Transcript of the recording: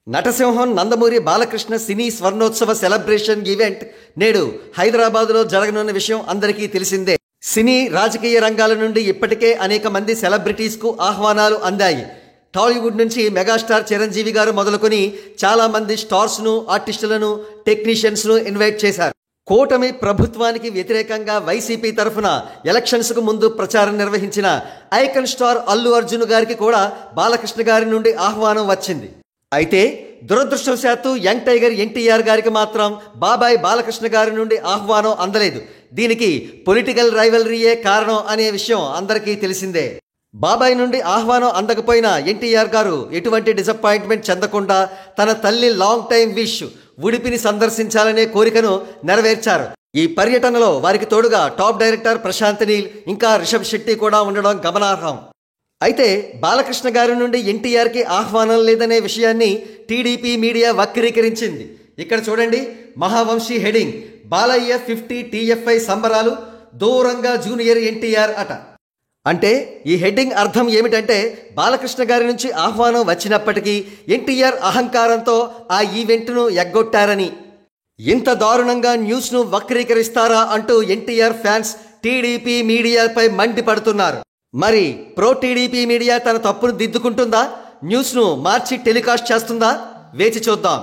నటసింహం నందమూరి బాలకృష్ణ సినీ స్వర్ణోత్సవ celebration event నేడు హైదరాబాదులో జరగనున్న విషయం అందరికీ తెలిసిందే. సినీ రాజకీయ రంగాల నుండి ఇప్పటికే అనేక మంది సెలబ్రిటీస్కు ఆహ్వానాలు అందాయి. టాలీవుడ్ నుంచి మెగాస్టార్ చిరంజీవి గారు మొదలుకొని చాలా మంది స్టార్స్ను, ఆర్టిస్టులను, టెక్నీషియన్స్ను ఇన్వైట్ చేశారు. కూటమి ప్రభుత్వానికి వ్యతిరేకంగా వైసీపీ తరఫున ఎలక్షన్స్కు ముందు ప్రచారం నిర్వహించిన ఐకన్ స్టార్ అల్లు అర్జున్ గారికి కూడా బాలకృష్ణ గారి నుండి ఆహ్వానం వచ్చింది. అయితే దురదృష్టవశాత్తు యంగ్ టైగర్ ఎన్టీఆర్ గారికి మాత్రం బాబాయ్ బాలకృష్ణ గారి నుండి ఆహ్వానం అందలేదు. దీనికి పొలిటికల్ రైవలరీయే కారణం అనే విషయం అందరికీ తెలిసిందే. బాబాయ్ నుండి ఆహ్వానం అందకపోయినా ఎన్టీఆర్ గారు ఎటువంటి డిసప్పాయింట్మెంట్ చెందకుండా తన తల్లి లాంగ్ టైం విష్ ఉడిపిని సందర్శించాలనే కోరికను నెరవేర్చారు. ఈ పర్యటనలో వారికి తోడుగా టాప్ డైరెక్టర్ ప్రశాంత్ నీల్, ఇంకా రిషబ్ శెట్టి కూడా ఉండడం గమనార్హం. అయితే బాలకృష్ణ గారి నుండి ఎన్టీఆర్కి ఆహ్వానం లేదనే విషయాన్ని టీడీపీ మీడియా వక్రీకరించింది. ఇక్కడ చూడండి, మహావంశీ హెడింగ్, బాలయ్య 50 TFI సంబరాలు, దూరంగా జూనియర్ ఎన్టీఆర్ అట. అంటే ఈ హెడ్డింగ్ అర్థం ఏమిటంటే బాలకృష్ణ గారి నుంచి ఆహ్వానం వచ్చినప్పటికీ ఎన్టీఆర్ అహంకారంతో ఆ ఈవెంట్ను ఎగ్గొట్టారని. ఇంత దారుణంగా న్యూస్ను వక్రీకరిస్తారా అంటూ ఎన్టీఆర్ ఫ్యాన్స్ టీడీపీ మీడియాపై మండిపడుతున్నారు. మరి ప్రో టీడీపీ మీడియా తన తప్పును దిద్దుకుంటుందా? న్యూస్ను మార్చి టెలికాస్ట్ చేస్తుందా? వేచి చూద్దాం.